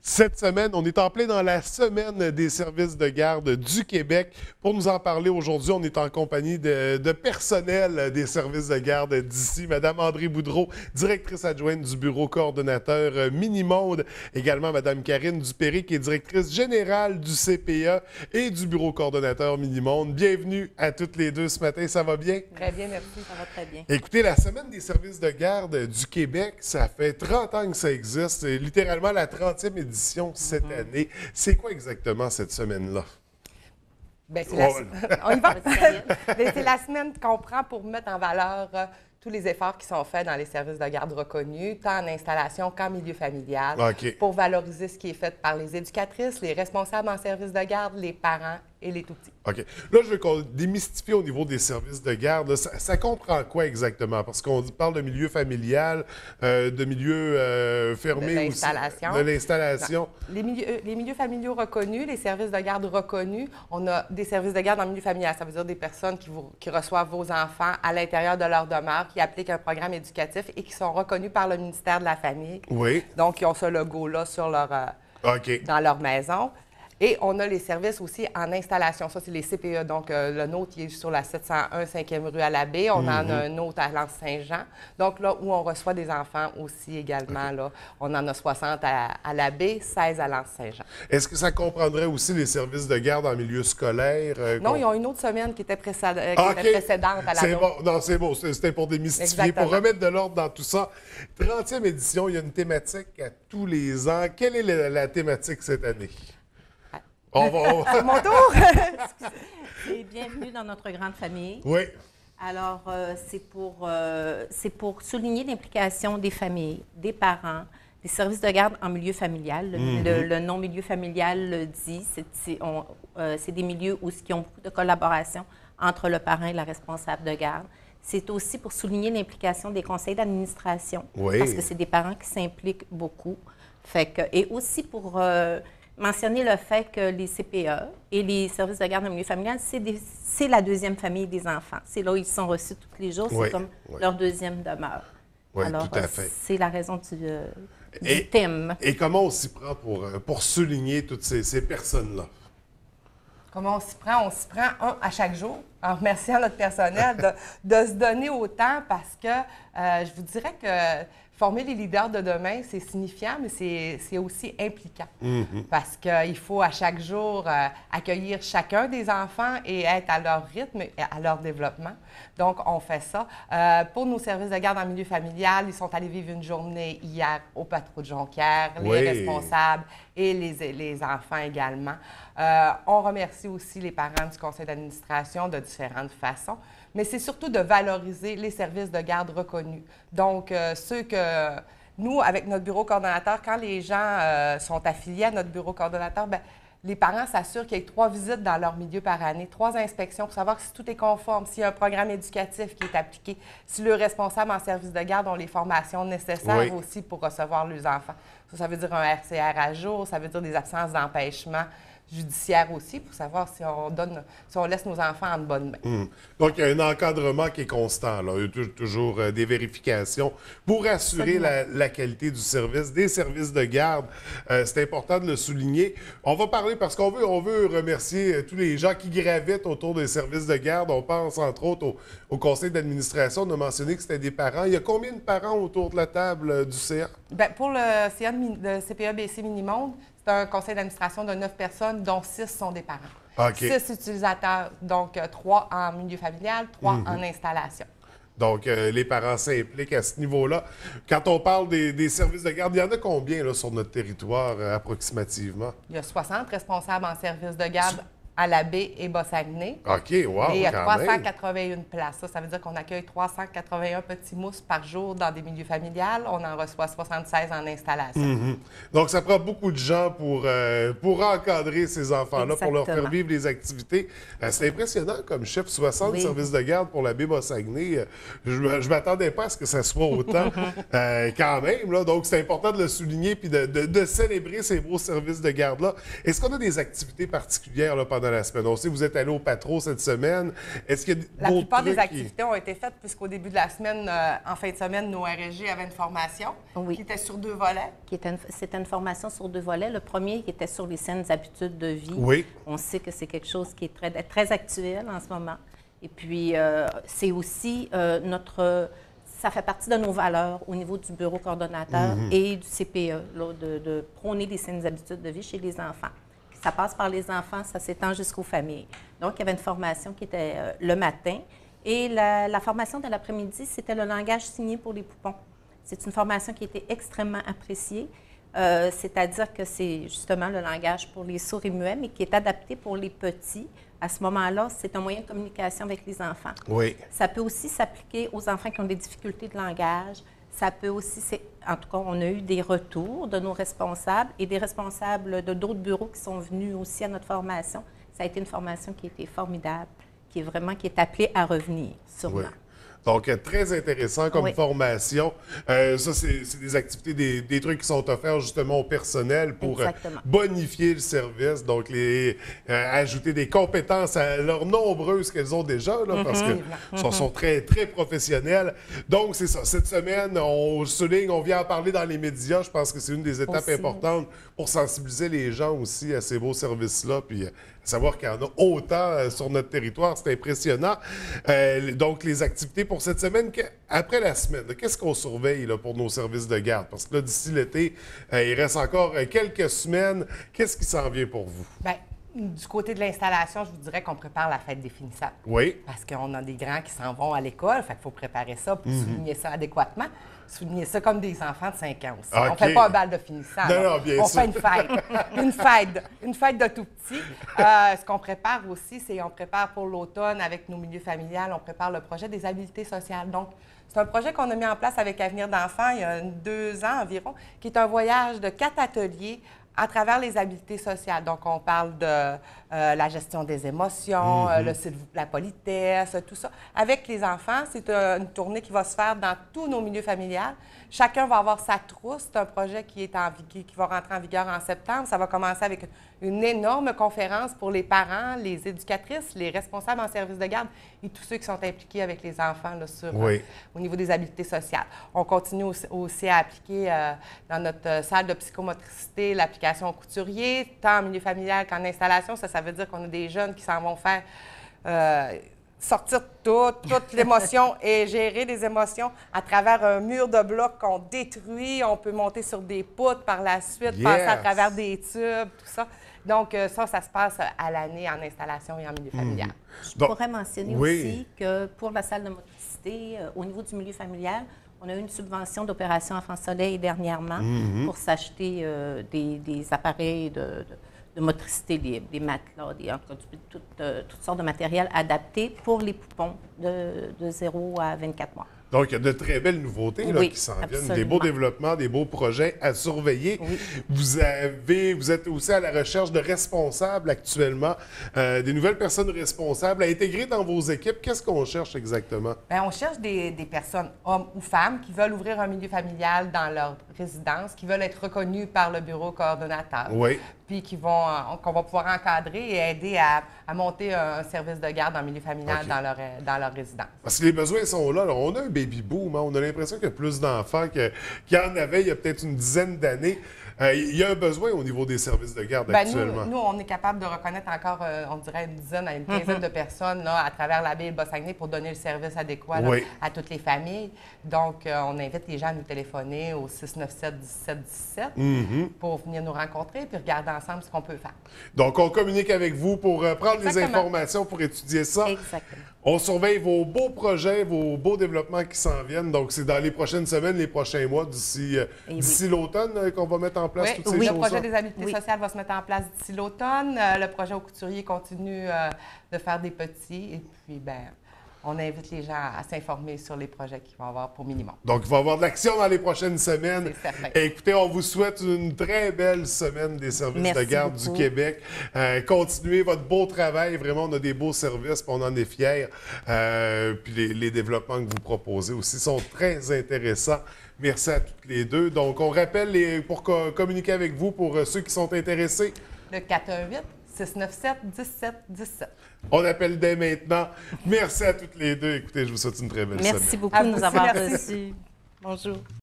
Cette semaine, on est en plein dans la semaine des services de garde du Québec. Pour nous en parler aujourd'hui, on est en compagnie de personnel des services de garde d'ici. Madame André Boudreau, directrice adjointe du bureau coordonnateur Mini-Monde. Également, Madame Karine Dupéré, qui est directrice générale du CPA et du bureau coordonnateur Mini-Monde. Bienvenue à toutes les deux ce matin. Ça va bien? Très bien, merci. Ça va très bien. Écoutez, la semaine des services de garde du Québec, ça fait 30 ans que ça existe. C'est littéralement la 30e édition cette année. C'est quoi exactement cette semaine-là? Bien, on y va. C'est la semaine qu'on prend pour mettre en valeur tous les efforts qui sont faits dans les services de garde reconnus, tant en installation qu'en milieu familial, pour valoriser ce qui est fait par les éducatrices, les responsables en services de garde, les parents et les tout-petits. OK. Là, je veux qu'on démystifie au niveau des services de garde. Ça comprend quoi exactement? Parce qu'on parle de milieu familial, de milieu fermé aussi. De l'installation. Les milieux familiaux reconnus, les services de garde reconnus, on a des services de garde en milieu familial. Ça veut dire des personnes qui reçoivent vos enfants à l'intérieur de leur demeure, qui appliquent un programme éducatif et qui sont reconnus par le ministère de la Famille. Oui. Donc, ils ont ce logo-là sur dans leur maison. Et on a les services aussi en installation. Ça, c'est les CPE. Donc, le nôtre, il est sur la 701 5e rue à la Baie. On en a un autre à L'Anse-Saint-Jean. Donc, là où on reçoit des enfants aussi également, là, on en a 60 à la Baie, 16 à L'Anse-Saint-Jean. Est-ce que ça comprendrait aussi les services de garde en milieu scolaire? Non, ils ont une autre semaine qui était précédente à la C'est bon. Non, c'est bon. C'était pour démystifier, Exactement. pour remettre de l'ordre dans tout ça. 30e édition, il y a une thématique à tous les ans. Quelle est la thématique cette année? On va... Mon tour! Et bienvenue dans notre grande famille. Oui. Alors, c'est pour souligner l'implication des familles, des parents, des services de garde en milieu familial. Le nom milieu familial le dit. C'est des milieux qui ont beaucoup de collaboration entre le parent et la responsable de garde. C'est aussi pour souligner l'implication des conseils d'administration, parce que c'est des parents qui s'impliquent beaucoup. Et aussi pour... mentionner le fait que les CPA et les services de garde en milieu familial, c'est la deuxième famille des enfants. C'est là où ils sont reçus tous les jours. C'est comme leur deuxième demeure. Oui, alors, tout à fait. c'est la raison du thème. Et comment on s'y prend pour souligner toutes ces personnes-là? Comment on s'y prend? On s'y prend un à chaque jour, en remerciant notre personnel de se donner autant parce que je vous dirais que former les leaders de demain, c'est signifiant, mais c'est aussi impliquant. Parce qu'il faut à chaque jour accueillir chacun des enfants et être à leur rythme et à leur développement. Donc, on fait ça. Pour nos services de garde en milieu familial, ils sont allés vivre une journée hier au Patro de Jonquière, les responsables et les enfants également. On remercie aussi les parents du conseil d'administration de différentes façons, mais c'est surtout de valoriser les services de garde reconnus. Donc, ceux que nous, avec notre bureau coordonnateur, quand les gens sont affiliés à notre bureau coordonnateur, bien, les parents s'assurent qu'il y ait 3 visites dans leur milieu par année, 3 inspections pour savoir si tout est conforme, s'il y a un programme éducatif qui est appliqué, si le responsable en service de garde ont les formations nécessaires aussi pour recevoir les enfants. Ça veut dire un RCR à jour, ça veut dire des absences d'empêchement judiciaire aussi, pour savoir si on laisse nos enfants en bonne main. Donc, il y a un encadrement qui est constant, là. Il y a toujours des vérifications pour assurer la qualité du service, des services de garde. C'est important de le souligner. On va parler, parce qu'on veut remercier tous les gens qui gravitent autour des services de garde. On pense, entre autres, au conseil d'administration. On a mentionné que c'était des parents. Il y a combien de parents autour de la table du CA? Bien, pour le CA de CPA-BC Mini-Monde, c'est un conseil d'administration de 9 personnes, dont 6 sont des parents. 6 utilisateurs, donc 3 en milieu familial, 3 en installation. Donc, les parents s'impliquent à ce niveau-là. Quand on parle des services de garde, il y en a combien là, sur notre territoire approximativement? Il y a 60 responsables en service de garde à la Baie et Bas-Saguenay. OK, wow, et il y a quand 381 places. Ça veut dire qu'on accueille 381 petits mousses par jour dans des milieux familiales. On en reçoit 76 en installation. Donc, ça prend beaucoup de gens pour encadrer ces enfants-là, pour leur faire vivre les activités. C'est impressionnant comme chiffre, 60 services de garde pour la Baie Bas-Saguenay. Je ne m'attendais pas à ce que ça soit autant quand même. Là. Donc, c'est important de le souligner puis de célébrer ces beaux services de garde-là. Est-ce qu'on a des activités particulières là, pendant pendant la semaine? On sait que vous êtes allé au Patro cette semaine. Est-ce qu'il y a La d'autres plupart des trucs activités ont été faites puisqu'au début de la semaine, en fin de semaine, nos RSG avaient une formation Oui. qui était sur 2 volets. C'était une formation sur 2 volets. Le premier qui était sur les saines habitudes de vie. Oui. On sait que c'est quelque chose qui est très, très actuel en ce moment. Et puis, c'est aussi ça fait partie de nos valeurs au niveau du bureau coordonnateur et du CPE, là, de prôner les saines habitudes de vie chez les enfants. Ça passe par les enfants, ça s'étend jusqu'aux familles. Donc, il y avait une formation qui était le matin. Et la formation de l'après-midi, c'était le langage signé pour les poupons. C'est une formation qui a été extrêmement appréciée. C'est-à-dire que c'est justement le langage pour les sourds et muets, mais qui est adapté pour les petits. À ce moment-là, c'est un moyen de communication avec les enfants. Oui. Ça peut aussi s'appliquer aux enfants qui ont des difficultés de langage. Ça peut aussi, en tout cas, on a eu des retours de nos responsables et des responsables de d'autres bureaux qui sont venus aussi à notre formation. Ça a été une formation qui a été formidable, qui est appelée à revenir, sûrement. Oui. Donc, très intéressant comme formation. Ça, c'est des activités, des trucs qui sont offerts justement au personnel pour bonifier le service, donc ajouter des compétences à leurs nombreuses qu'elles ont déjà, là, parce que sont très, très professionnels. Donc, c'est ça. Cette semaine, on souligne, on vient en parler dans les médias. Je pense que c'est une des étapes importantes pour sensibiliser les gens aussi à ces beaux services-là, puis savoir qu'il y en a autant sur notre territoire, c'est impressionnant. Donc, les activités pour cette semaine, après la semaine, qu'est-ce qu'on surveille là, pour nos services de garde? Parce que là, d'ici l'été, il reste encore quelques semaines. Qu'est-ce qui s'en vient pour vous? Bien, du côté de l'installation, je vous dirais qu'on prépare la fête des finissants. Oui. Parce qu'on a des grands qui s'en vont à l'école, fait qu'il faut préparer ça pour souligner ça adéquatement. Souligner ça comme des enfants de 5 ans aussi. Okay. On ne fait pas un bal de finissant. Non, bien on sûr. fait une fête de tout petit. Ce qu'on prépare aussi, c'est qu'on prépare pour l'automne avec nos milieux familiales, on prépare le projet des habiletés sociales. Donc, c'est un projet qu'on a mis en place avec Avenir d'enfants il y a 2 ans environ, qui est un voyage de 4 ateliers à travers les habiletés sociales. Donc, on parle de la gestion des émotions, la politesse, tout ça. Avec les enfants, c'est une tournée qui va se faire dans tous nos milieux familiales. Chacun va avoir sa trousse. C'est un projet qui va rentrer en vigueur en septembre. Ça va commencer avec une énorme conférence pour les parents, les éducatrices, les responsables en service de garde et tous ceux qui sont impliqués avec les enfants là, au niveau des habiletés sociales. On continue aussi à appliquer dans notre salle de psychomotricité l'application au couturier, tant en milieu familial qu'en installation. Ça veut dire qu'on a des jeunes qui s'en vont faire sortir toute l'émotion et gérer les émotions à travers un mur de blocs qu'on détruit. On peut monter sur des poutres par la suite, passer à travers des tubes, tout ça. Donc, ça se passe à l'année en installation et en milieu familial. Je pourrais mentionner aussi que pour la salle de motricité, au niveau du milieu familial, on a eu une subvention d'opération Enfant Soleil dernièrement pour s'acheter des appareils de motricité libre, des matelas, toutes sortes de matériel adapté pour les poupons de 0 à 24 mois. Donc, il y a de très belles nouveautés là, qui s'en viennent, des beaux développements, des beaux projets à surveiller. Oui. Vous êtes aussi à la recherche de responsables actuellement, des nouvelles personnes responsables à intégrer dans vos équipes. Qu'est-ce qu'on cherche exactement? Bien, on cherche des personnes, hommes ou femmes, qui veulent ouvrir un milieu familial dans leur résidence, qui veulent être reconnus par le bureau coordonnateur. Oui. Puis qu'on va pouvoir encadrer et aider à monter un service de garde en milieu familial dans leur résidence. Parce que les besoins sont là. On a un baby boom. Hein? On a l'impression qu'il y a plus d'enfants qu'il y en avait il y a peut-être une dizaine d'années. Il y a un besoin au niveau des services de garde actuellement. Nous, on est capable de reconnaître encore, on dirait, une dizaine à une quinzaine de personnes là, à travers la baie Bas-Saguenay pour donner le service adéquat là, à toutes les familles. Donc, on invite les gens à nous téléphoner au 697-1717 pour venir nous rencontrer puis regarder ensemble ce qu'on peut faire. Donc, on communique avec vous pour prendre les informations, pour étudier ça. Exactement. On surveille vos beaux projets, vos beaux développements qui s'en viennent. Donc, c'est dans les prochaines semaines, les prochains mois, d'ici l'automne qu'on va mettre en place toutes ces choses-là. Le projet des habiletés sociales va se mettre en place d'ici l'automne. Le projet au couturier continue de faire des petits. Et puis, on invite les gens à s'informer sur les projets qu'ils vont avoir pour minimum. Donc, il va y avoir de l'action dans les prochaines semaines. C'est certain. Écoutez, on vous souhaite une très belle semaine des services de garde du Québec. Continuez votre beau travail. Vraiment, on a des beaux services, puis on en est fiers. Puis les développements que vous proposez aussi sont très intéressants. Merci à toutes les deux. Donc, on rappelle pour communiquer avec vous, pour ceux qui sont intéressés. Le 697-1717. On appelle dès maintenant. Merci à toutes les deux. Écoutez, je vous souhaite une très belle semaine. Merci beaucoup de nous avoir reçus. Bonjour.